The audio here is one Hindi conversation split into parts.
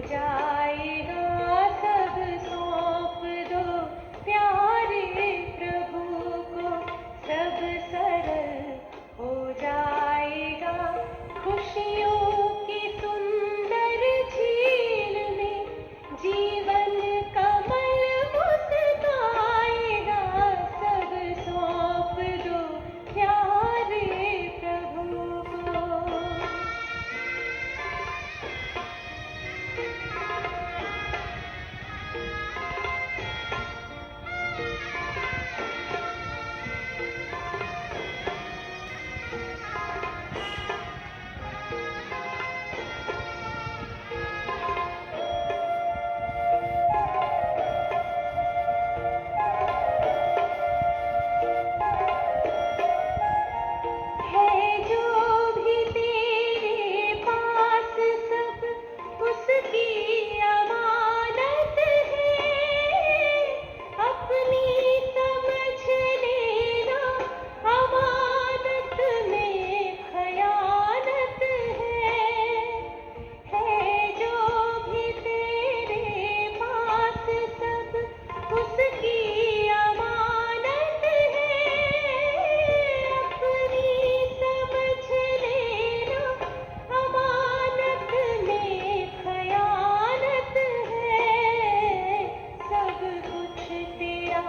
जाएगा। सब सौंप दो प्यारे प्रभु को, सब सरल हो जाएगा। खुशियों की सुंदर झील में जीवन कमल मुस्काएगा। सब सौंप दो प्यारे प्रभु को। है जो भी तेरे पास सब उसकी अमानत है। अपनी समझ लेना, अमानत में खयानत है जो भी तेरे पास सब उसकी अमानत है। अपनी समझ लेना, अमानत में खयानत है। सब कुछ तेरा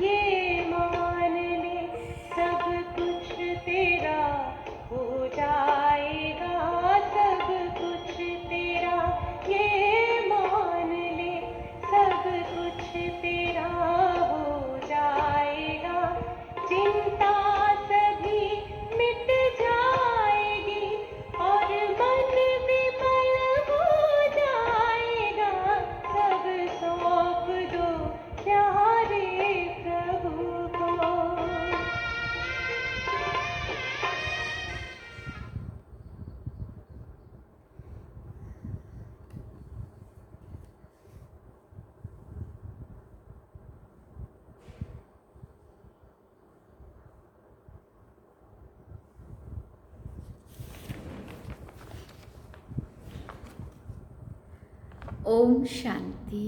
ये मान ले, सब कुछ तेरा हो जाएगा। सब कुछ तेरा ये मान ले, सब कुछ तेरा हो जाएगा। चिंता सभी मिट जाएगी और मन विमल हो जाएगा। सब सौंप दो प्यारे प्रभु को। ओम शांति।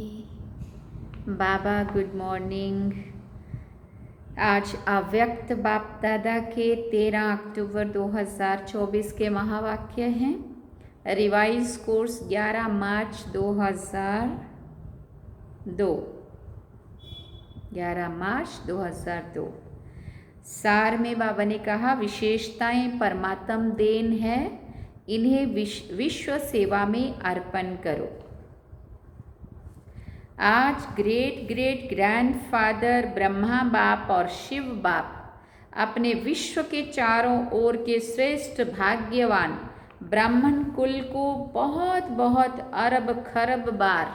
बाबा गुड मॉर्निंग। आज अव्यक्त बाप दादा के 13 अक्टूबर 2024 के महावाक्य हैं। रिवाइज कोर्स 11 मार्च 2002। सार में बाबा ने कहा, विशेषताएं परमात्म देन है, इन्हें विश्व सेवा में अर्पण करो। आज ग्रेट ग्रेट ग्रैंडफादर ब्रह्मा बाप और शिव बाप अपने विश्व के चारों ओर के श्रेष्ठ भाग्यवान ब्राह्मण कुल को बहुत बहुत अरब खरब बार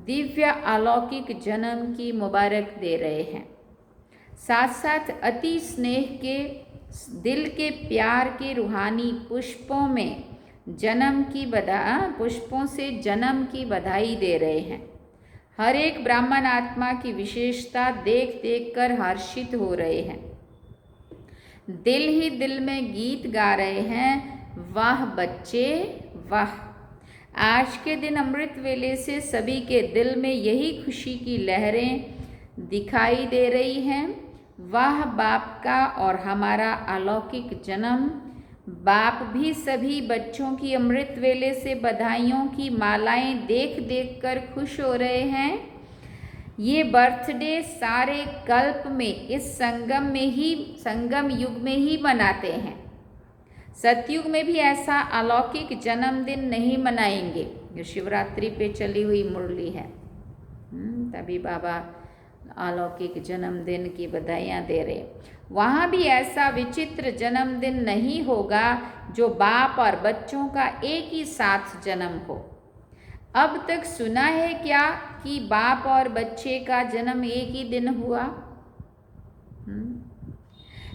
दिव्य अलौकिक जन्म की मुबारक दे रहे हैं। साथ साथ अति स्नेह के दिल के प्यार के रूहानी पुष्पों से जन्म की बधाई दे रहे हैं। हर एक ब्राह्मण आत्मा की विशेषता देख देख कर हर्षित हो रहे हैं। दिल ही दिल में गीत गा रहे हैं, वाह बच्चे वाह। आज के दिन अमृत वेले से सभी के दिल में यही खुशी की लहरें दिखाई दे रही हैं। वाह बाप का और हमारा अलौकिक जन्म। बाप भी सभी बच्चों की अमृत वेले से बधाइयों की मालाएं देख देख कर खुश हो रहे हैं। ये बर्थडे सारे कल्प में इस संगम युग में ही मनाते हैं। सतयुग में भी ऐसा अलौकिक जन्मदिन नहीं मनाएंगे। जो शिवरात्रि पे चली हुई मुरली है, तभी बाबा अलौकिक जन्मदिन की बधाइयाँ दे रहे। वहाँ भी ऐसा विचित्र जन्मदिन नहीं होगा जो बाप और बच्चों का एक ही साथ जन्म हो। अब तक सुना है क्या कि बाप और बच्चे का जन्म एक ही दिन हुआ?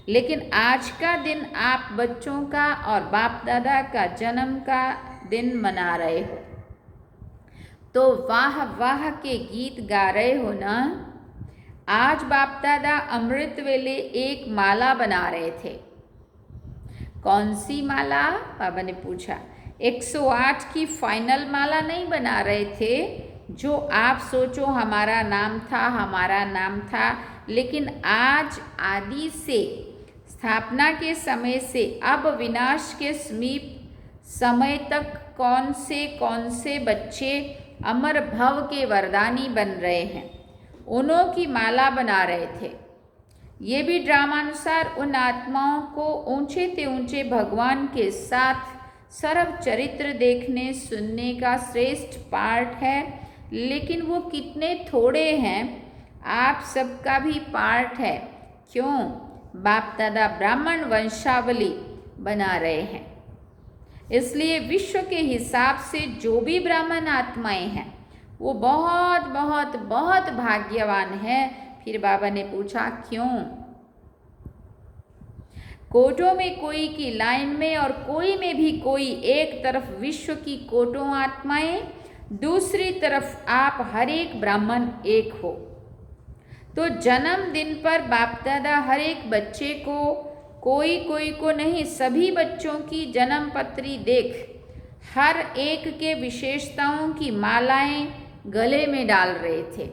लेकिन आज का दिन आप बच्चों का और बाप दादा का जन्म का दिन मना रहे हो, तो वाह वाह के गीत गा रहे हो ना। आज बाप दादा अमृत वेले एक माला बना रहे थे। कौन सी माला? बाबा ने पूछा। 108 की फाइनल माला नहीं बना रहे थे, जो आप सोचो हमारा नाम था, लेकिन आज आदि से, स्थापना के समय से अब विनाश के समीप समय तक कौन से बच्चे अमर भव के वरदानी बन रहे हैं, उन्हों की माला बना रहे थे। ये भी ड्रामानुसार उन आत्माओं को ऊंचे ते ऊंचे भगवान के साथ सर्व चरित्र देखने सुनने का श्रेष्ठ पार्ट है, लेकिन वो कितने थोड़े हैं। आप सबका भी पार्ट है। क्यों? बाप दादा ब्राह्मण वंशावली बना रहे हैं, इसलिए विश्व के हिसाब से जो भी ब्राह्मण आत्माएं हैं वो बहुत बहुत बहुत भाग्यवान है। फिर बाबा ने पूछा क्यों? कोटों में कोई की लाइन में और कोई में भी कोई, एक तरफ विश्व की कोटों आत्माएं, दूसरी तरफ आप हर एक ब्राह्मण एक हो। तो जन्मदिन पर बाप दादा हर एक बच्चे को, कोई को नहीं, सभी बच्चों की जन्म पत्री देख हर एक के विशेषताओं की मालाएं गले में डाल रहे थे।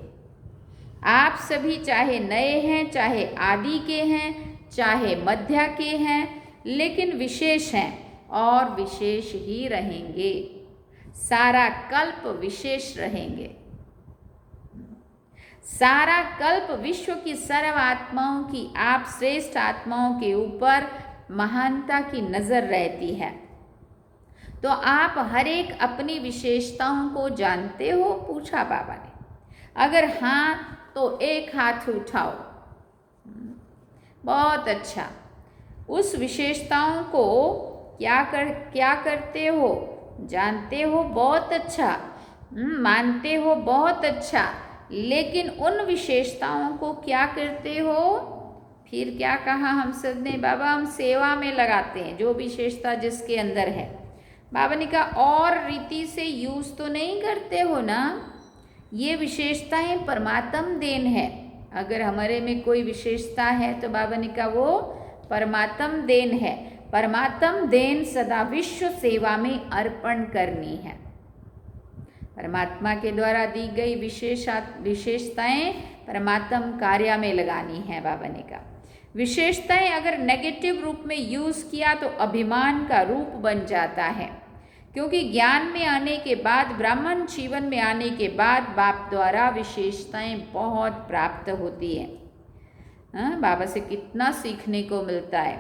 आप सभी चाहे नए हैं, चाहे आदि के हैं, चाहे मध्य के हैं, लेकिन विशेष हैं और विशेष ही रहेंगे। सारा कल्प विशेष रहेंगे। सारा कल्प विश्व की सर्व आत्माओं की, आप श्रेष्ठ आत्माओं के ऊपर महानता की नजर रहती है। तो आप हर एक अपनी विशेषताओं को जानते हो? पूछा बाबा ने। अगर हाँ तो एक हाथ उठाओ। बहुत अच्छा। उस विशेषताओं को क्या करते हो? जानते हो? बहुत अच्छा। मानते हो? बहुत अच्छा। लेकिन उन विशेषताओं को क्या करते हो? फिर क्या कहा हम सब ने? बाबा हम सेवा में लगाते हैं, जो विशेषता जिसके अंदर है। बाबा ने कहा और रीति से यूज तो नहीं करते हो ना। ये विशेषताएं परमात्म देन है। अगर हमारे में कोई विशेषता है तो बाबा ने कहा वो परमात्म देन है। परमात्म देन सदा विश्व सेवा में अर्पण करनी है। परमात्मा के द्वारा दी गई विशेषताएं परमात्म कार्य में लगानी है। बाबा ने कहा विशेषताएं अगर नेगेटिव रूप में यूज किया तो अभिमान का रूप बन जाता है, क्योंकि ज्ञान में आने के बाद, ब्राह्मण जीवन में आने के बाद बाप द्वारा विशेषताएं बहुत प्राप्त होती है। बाबा से कितना सीखने को मिलता है।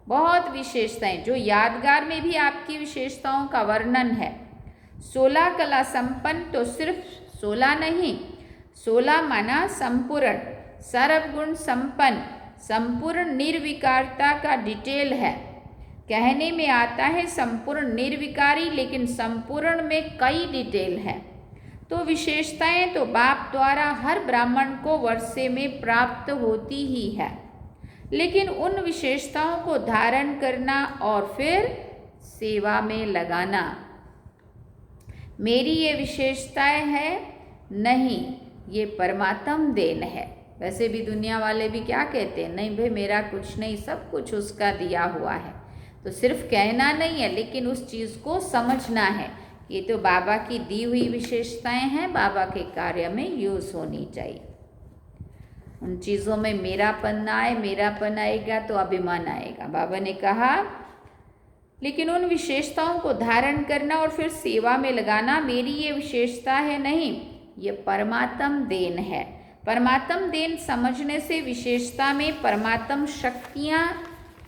बहुत विशेषताएं जो यादगार में भी आपकी विशेषताओं का वर्णन है। 16 कला संपन्न, तो सिर्फ 16 नहीं, 16 माना संपूर्ण, सर्वगुण संपन्न, संपूर्ण निर्विकारता का डिटेल है। कहने में आता है संपूर्ण निर्विकारी, लेकिन संपूर्ण में कई डिटेल है। तो विशेषताएं तो बाप द्वारा हर ब्राह्मण को वर्षे में प्राप्त होती ही है, लेकिन उन विशेषताओं को धारण करना और फिर सेवा में लगाना। मेरी ये विशेषताएं है नहीं, ये परमात्म देन है। वैसे भी दुनिया वाले भी क्या कहते हैं, नहीं भाई मेरा कुछ नहीं, सब कुछ उसका दिया हुआ है। तो सिर्फ कहना नहीं है, लेकिन उस चीज़ को समझना है। ये तो बाबा की दी हुई विशेषताएं हैं, बाबा के कार्य में यूज होनी चाहिए। उन चीज़ों में मेरापन आए, मेरापन आएगा तो अभिमान आएगा। बाबा ने कहा लेकिन उन विशेषताओं को धारण करना और फिर सेवा में लगाना मेरी ये विशेषता है नहीं, ये परमात्म देन है। परमात्म देन समझने से विशेषता में परमात्म शक्तियाँ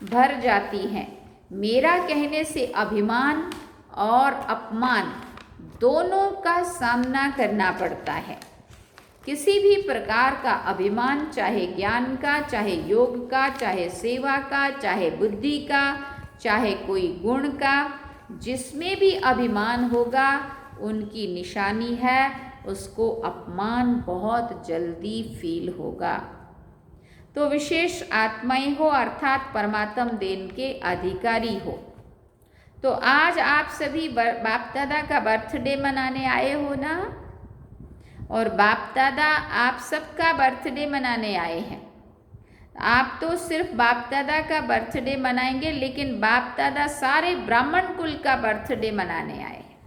भर जाती हैं। मेरा कहने से अभिमान और अपमान दोनों का सामना करना पड़ता है। किसी भी प्रकार का अभिमान, चाहे ज्ञान का, चाहे योग का, चाहे सेवा का, चाहे बुद्धि का, चाहे कोई गुण का, जिसमें भी अभिमान होगा उनकी निशानी है, उसको अपमान बहुत जल्दी फील होगा। तो विशेष आत्माएं हो अर्थात परमात्म देन के अधिकारी हो। तो आज आप सभी बाप दादा का बर्थडे मनाने आए हो ना, और बाप दादा आप सबका बर्थडे मनाने आए हैं। आप तो सिर्फ बाप दादा का बर्थडे मनाएंगे, लेकिन बाप दादा सारे ब्राह्मण कुल का बर्थडे मनाने आए हैं।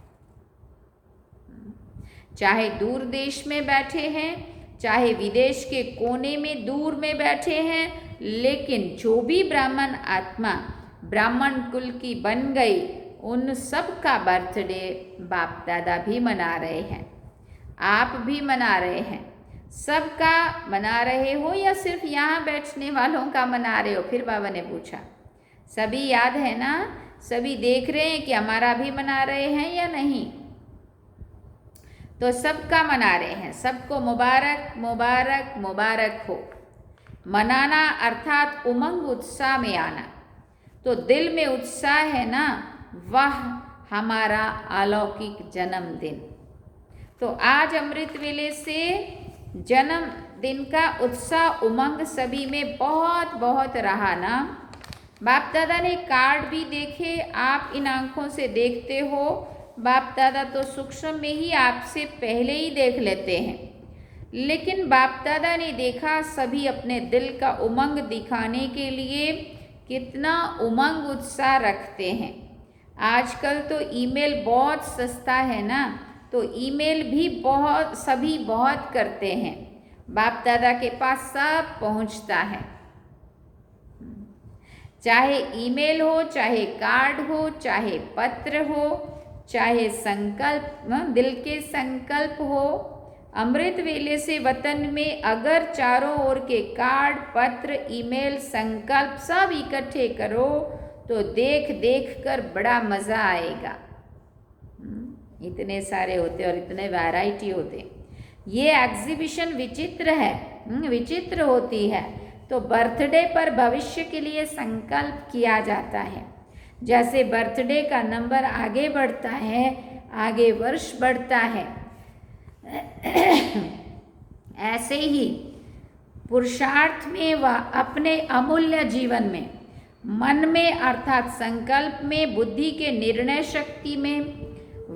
चाहे दूर देश में बैठे हैं, चाहे विदेश के कोने में दूर में बैठे हैं, लेकिन जो भी ब्राह्मण आत्मा ब्राह्मण कुल की बन गई, उन सब का बर्थडे बाप दादा भी मना रहे हैं, आप भी मना रहे हैं। सबका मना रहे हो या सिर्फ यहाँ बैठने वालों का मना रहे हो? फिर बाबा ने पूछा। सभी याद है ना? सभी देख रहे हैं कि हमारा भी मना रहे हैं या नहीं? तो सबका मना रहे हैं। सबको मुबारक मुबारक मुबारक हो। मनाना अर्थात उमंग उत्साह में आना। तो दिल में उत्साह है ना, वह हमारा अलौकिक जन्मदिन। तो आज अमृत वेले से जन्मदिन का उत्साह उमंग सभी में बहुत बहुत रहा ना। बाप दादा ने कार्ड भी देखे, आप इन आंखों से देखते हो। बाप दादा तो सूक्ष्म में ही आपसे पहले ही देख लेते हैं, लेकिन बाप दादा ने देखा सभी अपने दिल का उमंग दिखाने के लिए कितना उमंग उत्साह रखते हैं। आजकल तो ईमेल बहुत सस्ता है ना, तो ईमेल भी सभी बहुत करते हैं। बाप दादा के पास सब पहुंचता है, चाहे ईमेल हो, चाहे कार्ड हो, चाहे पत्र हो, चाहे संकल्प, दिल के संकल्प हो। अमृत वेले से वतन में अगर चारों ओर के कार्ड, पत्र, ईमेल, संकल्प सब इकट्ठे करो तो देख देख कर बड़ा मज़ा आएगा। इतने सारे होते और इतने वैरायटी होते। ये एग्जीबिशन विचित्र है, विचित्र होती है। तो बर्थडे पर भविष्य के लिए संकल्प किया जाता है। जैसे बर्थडे का नंबर आगे बढ़ता है, आगे वर्ष बढ़ता है, ऐसे ही पुरुषार्थ में व अपने अमूल्य जीवन में, मन में अर्थात संकल्प में, बुद्धि के निर्णय शक्ति में,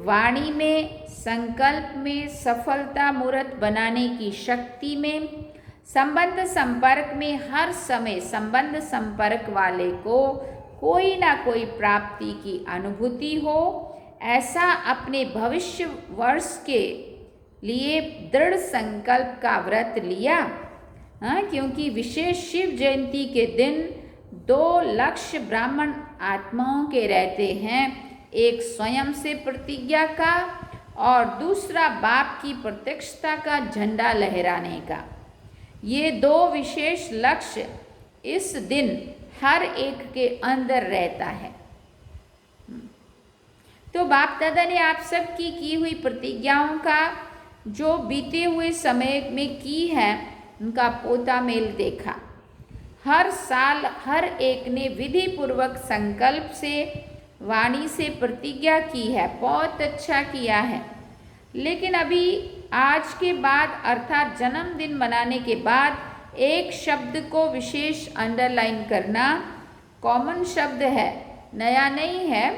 वाणी में, संकल्प में, सफलता मूर्त बनाने की शक्ति में, संबंध संपर्क में हर समय संबंध संपर्क वाले को कोई ना कोई प्राप्ति की अनुभूति हो, ऐसा अपने भविष्य वर्ष के लिए दृढ़ संकल्प का व्रत लिया। क्योंकि विशेष शिव जयंती के दिन 2 लक्ष्य ब्राह्मण आत्माओं के रहते हैं, एक स्वयं से प्रतिज्ञा का और दूसरा बाप की प्रत्यक्षता का झंडा लहराने का। ये 2 विशेष लक्ष्य इस दिन हर एक के अंदर रहता है। तो बाप दादा ने आप सब की हुई प्रतिज्ञाओं का जो बीते हुए समय में की है, उनका पोता मेल देखा। हर साल हर एक ने विधि पूर्वक संकल्प से, वाणी से प्रतिज्ञा की है, बहुत अच्छा किया है। लेकिन अभी आज के बाद अर्थात जन्मदिन मनाने के बाद एक शब्द को विशेष अंडरलाइन करना, कॉमन शब्द है, नया नहीं है।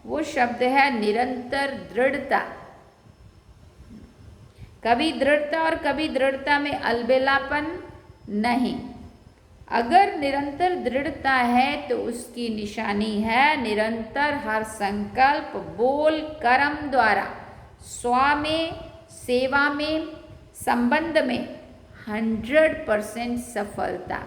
वो शब्द है निरंतर दृढ़ता। कभी दृढ़ता और कभी दृढ़ता में अलबेलापन नहीं। अगर निरंतर दृढ़ता है तो उसकी निशानी है निरंतर हर संकल्प, बोल, कर्म द्वारा स्व में, सेवा में, संबंध में 100% सफलता।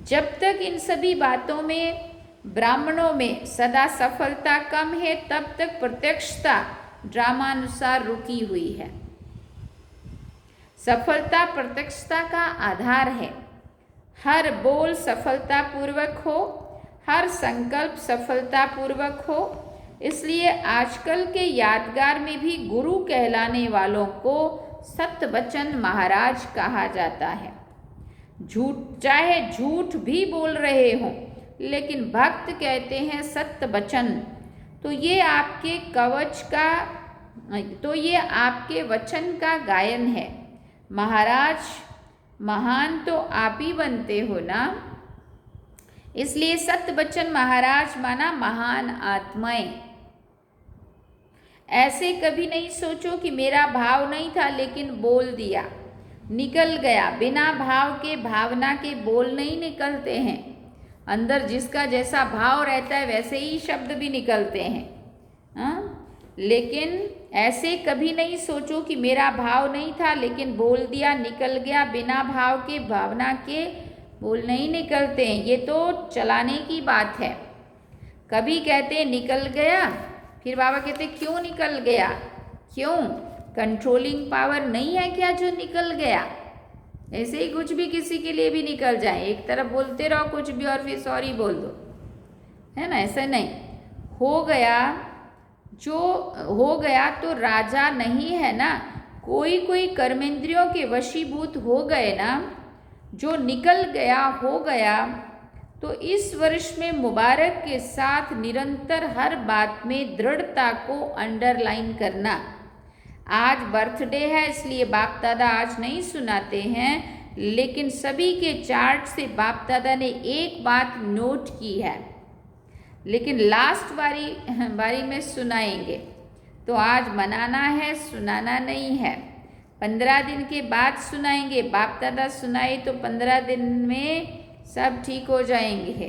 जब तक इन सभी बातों में ब्राह्मणों में सदा सफलता कम है, तब तक प्रत्यक्षता ड्रामानुसार रुकी हुई है। सफलता प्रत्यक्षता का आधार है। हर बोल सफलतापूर्वक हो, हर संकल्प सफलतापूर्वक हो। इसलिए आजकल के यादगार में भी गुरु कहलाने वालों को सत्यवचन महाराज कहा जाता है। चाहे झूठ भी बोल रहे हों, लेकिन भक्त कहते हैं सत्यवचन। तो ये आपके कवच का, तो ये आपके वचन का गायन है। महाराज महान तो आप ही बनते हो ना, इसलिए सत्यवचन महाराज माना महान आत्माएं। ऐसे कभी नहीं सोचो कि मेरा भाव नहीं था लेकिन बोल दिया। निकल गया। बिना भाव के भावना के बोल नहीं निकलते हैं। अंदर जिसका जैसा भाव रहता है वैसे ही शब्द भी निकलते हैं। लेकिन ऐसे कभी नहीं सोचो कि मेरा भाव नहीं था लेकिन बोल दिया, निकल गया। बिना भाव के भावना के बोल नहीं निकलते हैं। ये तो चलाने की बात है। कभी कहते निकल गया, फिर बाबा कहते क्यों निकल गया? क्यों? कंट्रोलिंग पावर नहीं है क्या जो निकल गया? ऐसे ही कुछ भी किसी के लिए भी निकल जाए, एक तरफ बोलते रहो कुछ भी और फिर सॉरी बोल दो, है ना? ऐसा नहीं। हो गया, जो हो गया तो राजा नहीं है ना। कोई कर्मेंद्रियों के वशीभूत हो गए ना, जो निकल गया हो गया। तो इस वर्ष में मुबारक के साथ निरंतर हर बात में दृढ़ता को अंडरलाइन करना। आज बर्थडे है इसलिए बाप दादा आज नहीं सुनाते हैं, लेकिन सभी के चार्ट से बाप दादा ने एक बात नोट की है, लेकिन लास्ट बारी में सुनाएंगे। तो आज मनाना है, सुनाना नहीं है। 15 दिन के बाद सुनाएंगे। बाप दादा सुनाए तो 15 दिन में सब ठीक हो जाएंगे।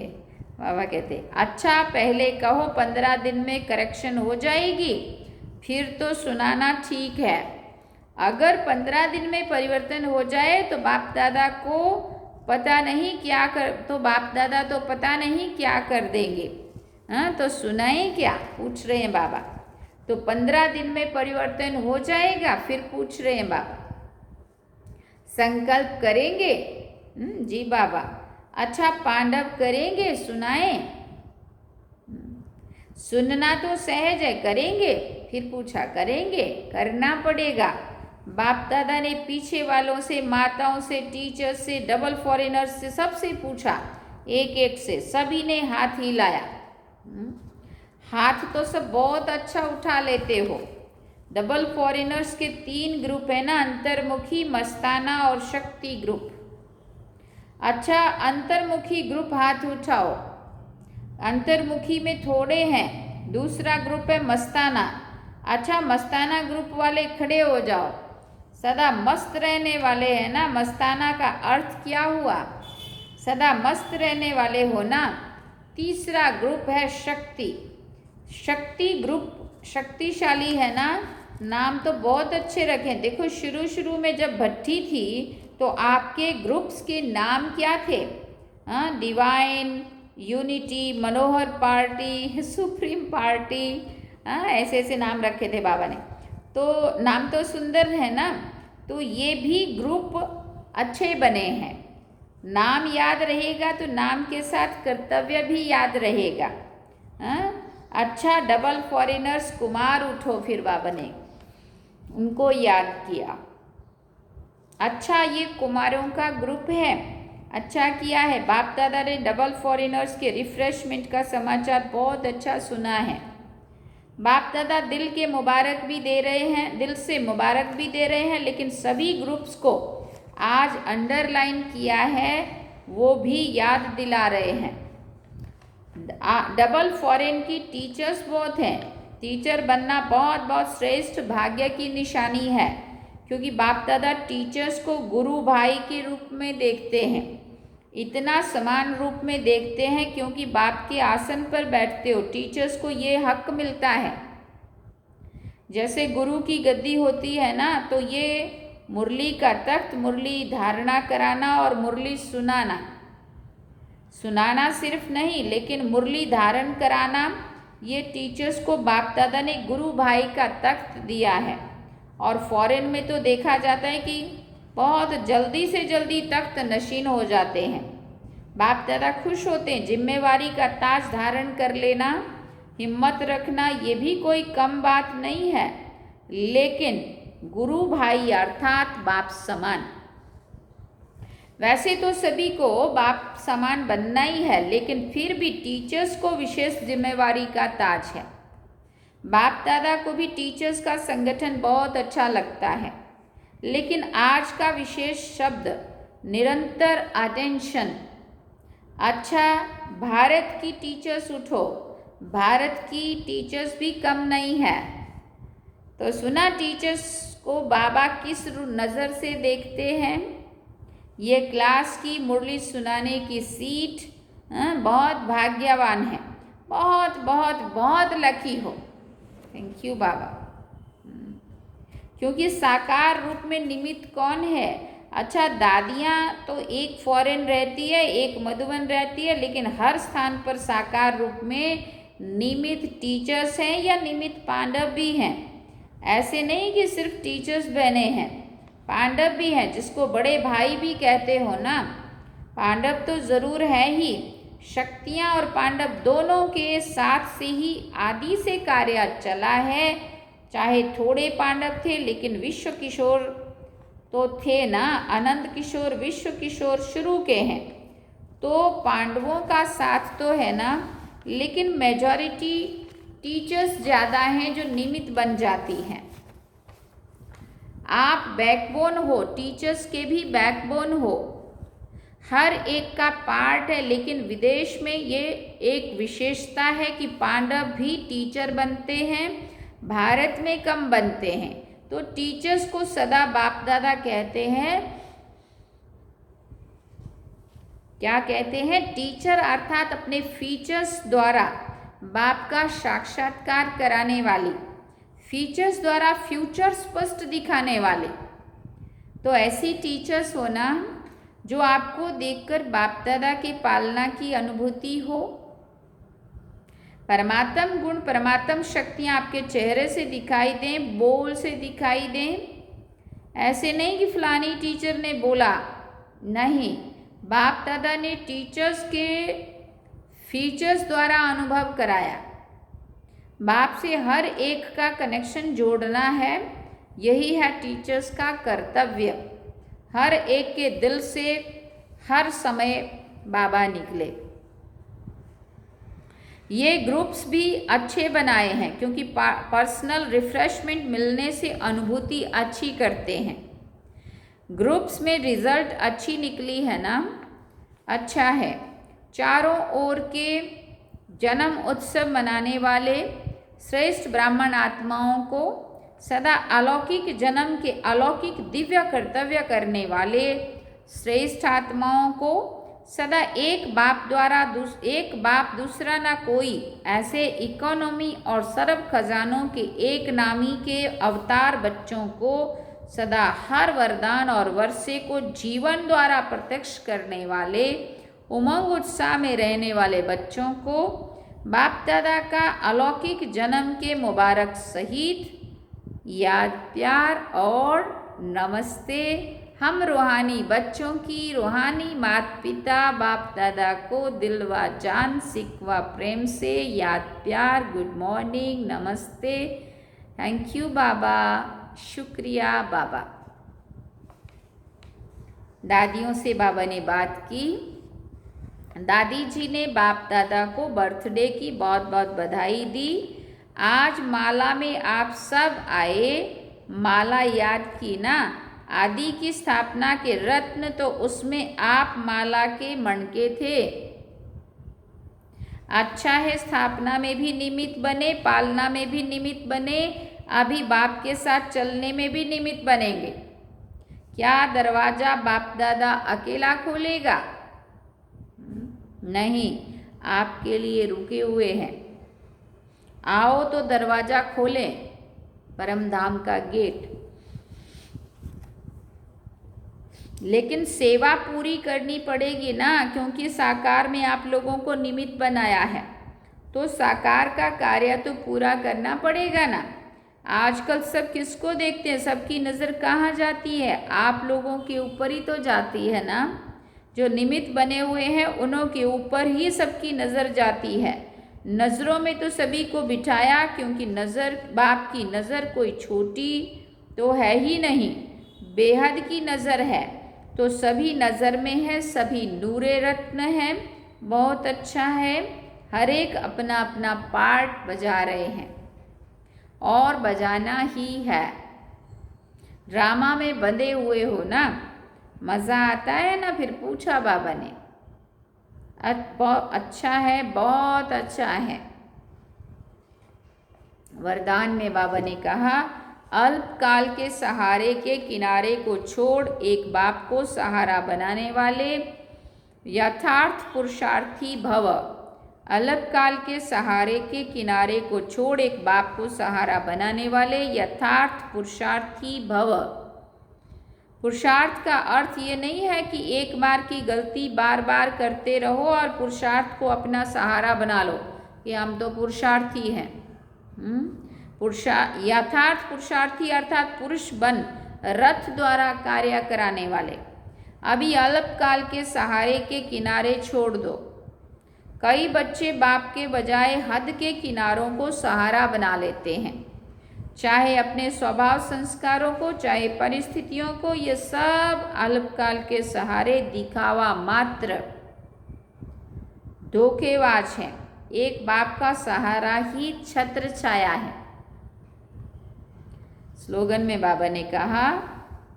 बाबा कहते अच्छा पहले कहो 15 दिन में करेक्शन हो जाएगी, फिर तो सुनाना ठीक है। अगर 15 दिन में परिवर्तन हो जाए तो बाप दादा को पता नहीं क्या कर, तो बाप दादा तो पता नहीं क्या कर देंगे। तो सुनाएं क्या, पूछ रहे हैं बाबा। तो 15 दिन में परिवर्तन हो जाएगा, फिर पूछ रहे हैं बाबा। संकल्प करेंगे? जी बाबा। अच्छा पांडव करेंगे, सुनाएं? सुनना तो सहज है, करेंगे? फिर पूछा करेंगे, करना पड़ेगा। बाप दादा ने पीछे वालों से, माताओं से, टीचर्स से, डबल फॉरेनर्स से, सबसे पूछा, एक एक से। सभी ने हाथ हिलाया। हाथ तो सब बहुत अच्छा उठा लेते हो। डबल फॉरेनर्स के 3 ग्रुप है ना, अंतर्मुखी, मस्ताना और शक्ति ग्रुप। अच्छा अंतर्मुखी ग्रुप हाथ उठाओ। अंतर्मुखी में थोड़े हैं। दूसरा ग्रुप है मस्ताना। अच्छा मस्ताना ग्रुप वाले खड़े हो जाओ। सदा मस्त रहने वाले हैं ना। मस्ताना का अर्थ क्या हुआ? सदा मस्त रहने वाले हो ना। तीसरा ग्रुप है शक्ति। शक्ति ग्रुप शक्तिशाली है ना। नाम तो बहुत अच्छे रखे। देखो शुरू में जब भट्टी थी तो आपके ग्रुप्स के नाम क्या थे? डिवाइन, यूनिटी, मनोहर पार्टी, सुप्रीम पार्टी, ऐसे ऐसे नाम रखे थे बाबा ने। तो नाम तो सुंदर है ना। तो ये भी ग्रुप अच्छे बने हैं। नाम याद रहेगा तो नाम के साथ कर्तव्य भी याद रहेगा। अच्छा डबल फॉरेनर्स कुमार उठो, फिर बाबा ने उनको याद किया। अच्छा ये कुमारों का ग्रुप है, अच्छा किया है। बाप दादा ने डबल फॉरेनर्स के रिफ्रेशमेंट का समाचार बहुत अच्छा सुना है। बाप दादा दिल के मुबारक भी दे रहे हैं, दिल से मुबारक भी दे रहे हैं, लेकिन सभी ग्रुप्स को आज अंडरलाइन किया है, वो भी याद दिला रहे हैं। डबल फॉरेन की टीचर्स बहुत हैं। टीचर बनना बहुत बहुत श्रेष्ठ भाग्य की निशानी है, क्योंकि बाप दादा टीचर्स को गुरु भाई के रूप में देखते हैं। इतना समान रूप में देखते हैं क्योंकि बाप के आसन पर बैठते हो। टीचर्स को ये हक मिलता है। जैसे गुरु की गद्दी होती है ना, तो ये मुरली का तख्त, मुरली धारणा कराना और मुरली सुनाना, सुनाना सिर्फ नहीं लेकिन मुरली धारण कराना, ये टीचर्स को बाप दादा ने गुरु भाई का तख्त दिया है। और फॉरेन में तो देखा जाता है कि बहुत जल्दी से जल्दी तख्त नशीन हो जाते हैं। बाप दादा खुश होते हैं। जिम्मेवारी का ताज धारण कर लेना, हिम्मत रखना, ये भी कोई कम बात नहीं है। लेकिन गुरु भाई अर्थात बाप समान। वैसे तो सभी को बाप समान बनना ही है, लेकिन फिर भी टीचर्स को विशेष जिम्मेवारी का ताज है। बाप दादा को भी टीचर्स का संगठन बहुत अच्छा लगता है, लेकिन आज का विशेष शब्द निरंतर अटेंशन। अच्छा भारत की टीचर्स उठो। भारत की टीचर्स भी कम नहीं है। तो सुना टीचर्स को बाबा किस नज़र से देखते हैं। ये क्लास की मुरली सुनाने की सीट बहुत भाग्यवान है, बहुत बहुत बहुत लकी हो। थैंक यू बाबा। क्योंकि साकार रूप में निमित्त कौन है? अच्छा, दादियाँ तो एक फॉरेन रहती है, एक मधुबन रहती है, लेकिन हर स्थान पर साकार रूप में निमित्त टीचर्स हैं या निमित्त पांडव भी हैं। ऐसे नहीं कि सिर्फ टीचर्स बने हैं, पांडव भी हैं, जिसको बड़े भाई भी कहते हो ना। पांडव तो ज़रूर है ही। शक्तियाँ और पांडव दोनों के साथ से ही आदि से कार्य चला है। चाहे थोड़े पांडव थे, लेकिन विश्व किशोर तो थे ना। आनंद किशोर विश्व किशोर शुरू के हैं, तो पांडवों का साथ तो है ना, लेकिन मेजॉरिटी टीचर्स ज़्यादा हैं जो निमित्त बन जाती हैं। आप बैकबोन हो, टीचर्स के भी बैकबोन हो, हर एक का पार्ट है। लेकिन विदेश में ये एक विशेषता है कि पांडव भी टीचर बनते हैं, भारत में कम बनते हैं। तो टीचर्स को सदा बाप दादा कहते हैं। क्या कहते हैं? टीचर अर्थात अपने फीचर्स द्वारा बाप का साक्षात्कार कराने वाली, फीचर्स द्वारा फ्यूचर स्पष्ट दिखाने वाले। तो ऐसी टीचर्स होना जो आपको देखकर बाप दादा की पालना की अनुभूति हो। परमात्म गुण, परमात्म शक्तियाँ आपके चेहरे से दिखाई दें, बोल से दिखाई दें। ऐसे नहीं कि फलानी टीचर ने बोला, नहीं, बाप दादा ने टीचर्स के फीचर्स द्वारा अनुभव कराया। बाप से हर एक का कनेक्शन जोड़ना है, यही है टीचर्स का कर्तव्य। हर एक के दिल से हर समय बाबा निकले। ये ग्रुप्स भी अच्छे बनाए हैं, क्योंकि पर्सनल रिफ्रेशमेंट मिलने से अनुभूति अच्छी करते हैं। ग्रुप्स में रिजल्ट अच्छी निकली है ना, अच्छा है। चारों ओर के जन्म उत्सव मनाने वाले श्रेष्ठ ब्राह्मण आत्माओं को सदा अलौकिक जन्म के अलौकिक दिव्य कर्तव्य करने वाले श्रेष्ठ आत्माओं को सदा एक बाप दूसरा ना कोई, ऐसे इकोनॉमी और सर्व खजानों के एक नामी के अवतार बच्चों को सदा हर वरदान और वर्षे को जीवन द्वारा प्रत्यक्ष करने वाले, उमंग उत्साह में रहने वाले बच्चों को बाप दादा का अलौकिक जन्म के मुबारक सहित याद, प्यार और नमस्ते। हम रूहानी बच्चों की रूहानी माता पिता बाप दादा को दिल व जान सिकवा प्रेम से याद, प्यार, गुड मॉर्निंग, नमस्ते, थैंक यू बाबा, शुक्रिया बाबा। दादियों से बाबा ने बात की। दादी जी ने बाप दादा को बर्थडे की बहुत बहुत बधाई दी। आज माला में आप सब आए, माला याद की ना, आदि की स्थापना के रत्न, तो उसमें आप माला के मणके थे। अच्छा है, स्थापना में भी निमित्त बने, पालना में भी निमित्त बने, अभी बाप के साथ चलने में भी निमित्त बनेंगे। क्या दरवाजा बाप दादा अकेला खोलेगा? नहीं, आपके लिए रुके हुए हैं। आओ तो दरवाजा खोलें, परम धाम का गेट। लेकिन सेवा पूरी करनी पड़ेगी ना, क्योंकि साकार में आप लोगों को निमित्त बनाया है, तो साकार का कार्य तो पूरा करना पड़ेगा ना। आजकल सब किसको देखते हैं? सबकी नज़र कहाँ जाती है? आप लोगों के ऊपर ही तो जाती है ना। जो निमित्त बने हुए हैं उन्हों के ऊपर ही सबकी नज़र जाती है। नज़रों में तो सभी को बिठाया, क्योंकि नज़र, बाप की नज़र कोई छोटी तो है ही नहीं, बेहद की नज़र है। तो सभी नज़र में है, सभी नूरे रत्न हैं। बहुत अच्छा है, हर एक अपना अपना पार्ट बजा रहे हैं और बजाना ही है। ड्रामा में बंधे हुए हो ना, मज़ा आता है ना। फिर पूछा बाबा ने, अच्छा है, बहुत अच्छा है। वरदान में बाबा ने कहा, अल्पकाल के सहारे के किनारे को छोड़ एक बाप को सहारा बनाने वाले यथार्थ पुरुषार्थी भव। अल्पकाल के सहारे के किनारे को छोड़ एक बाप को सहारा बनाने वाले यथार्थ पुरुषार्थी भव। पुरुषार्थ का अर्थ ये नहीं है कि एक बार की गलती बार बार करते रहो और पुरुषार्थ को अपना सहारा बना लो कि हम तो पुरुषार्थी हैं। यथार्थ पुरुषार्थी अर्थात पुरुष बन रथ द्वारा कार्य कराने वाले। अभी अल्पकाल के सहारे के किनारे छोड़ दो। कई बच्चे बाप के बजाय हद के किनारों को सहारा बना लेते हैं, चाहे अपने स्वभाव संस्कारों को, चाहे परिस्थितियों को। ये सब अल्पकाल के सहारे दिखावा मात्र, धोखेबाज हैं। एक बाप का सहारा ही छत्र छाया है। स्लोगन में बाबा ने कहा,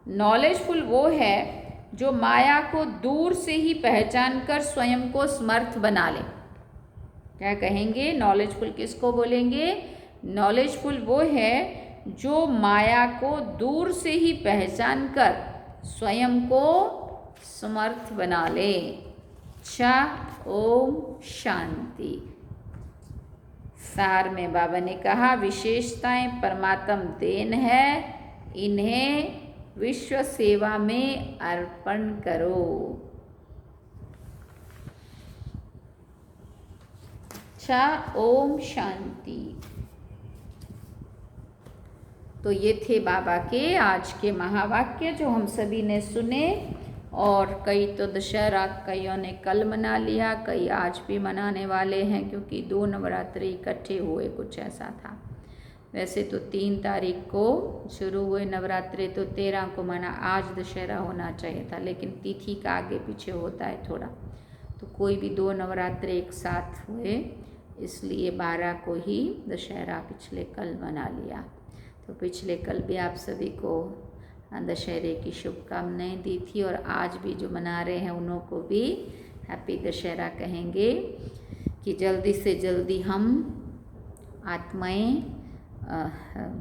नॉलेजफुल वो है जो माया को दूर से ही पहचान कर स्वयं को समर्थ बना ले। क्या कहेंगे? नॉलेजफुल किसको बोलेंगे? नॉलेजफुल वो है जो माया को दूर से ही पहचान कर स्वयं को समर्थ बना ले। अच्छा, ओम शांति। सार में बाबा ने कहा, विशेषताएं परमात्म देन है, इन्हें विश्व सेवा में अर्पण करो। अच्छा, ओम शांति। तो ये थे बाबा के आज के महावाक्य जो हम सभी ने सुने। और कई तो दशहरा कईयों ने कल मना लिया, कई आज भी मनाने वाले हैं, क्योंकि 2 नवरात्रि इकट्ठे हुए, कुछ ऐसा था। वैसे तो 3 तारीख को शुरू हुए नवरात्रि, तो 13 को मना। आज दशहरा होना चाहिए था, लेकिन तिथि का आगे पीछे होता है थोड़ा, तो कोई भी 2 नवरात्रि एक साथ हुए, इसलिए 12 को ही दशहरा पिछले कल मना लिया। तो पिछले कल भी आप सभी को दशहरे की शुभकामनाएं दी थी, और आज भी जो मना रहे हैं उन्हों को भी हैप्पी दशहरा कहेंगे कि जल्दी से जल्दी हम आत्माएं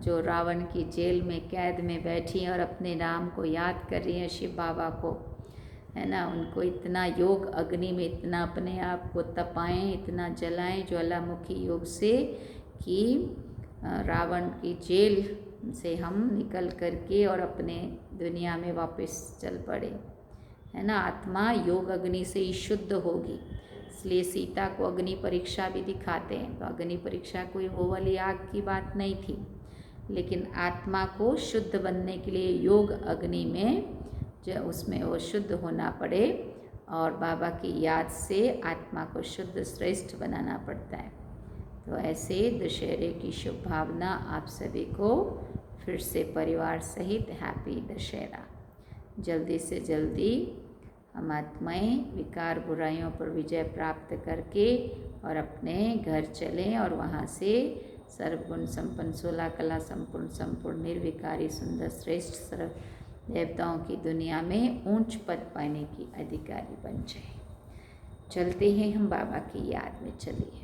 जो रावण की जेल में कैद में बैठी और अपने नाम को याद कर रही हैं, शिव बाबा को, है ना, उनको इतना योग अग्नि में इतना अपने आप को तपाएं, इतना जलाएं ज्वालामुखी योग से कि रावण की जेल से हम निकल करके और अपने दुनिया में वापस चल पड़े, है ना। आत्मा योग अग्नि से ही शुद्ध होगी, इसलिए सीता को अग्नि परीक्षा भी दिखाते हैं। तो अग्नि परीक्षा कोई वो वाली आग की बात नहीं थी, लेकिन आत्मा को शुद्ध बनने के लिए योग अग्नि में जो उसमें वो शुद्ध होना पड़े, और बाबा की याद से आत्मा को शुद्ध श्रेष्ठ बनाना पड़ता है। तो ऐसे दशहरे की शुभ भावना आप सभी को फिर से परिवार सहित हैप्पी दशहरा। जल्दी से जल्दी हम आत्माएँ विकार बुराइयों पर विजय प्राप्त करके और अपने घर चलें, और वहाँ से सर्वगुण संपन्न 16 कला संपूर्ण निर्विकारी सुंदर श्रेष्ठ सर्व देवताओं की दुनिया में ऊंच पद पाने की अधिकारी बन जाए। चलते हैं हम बाबा की याद में, चलिए।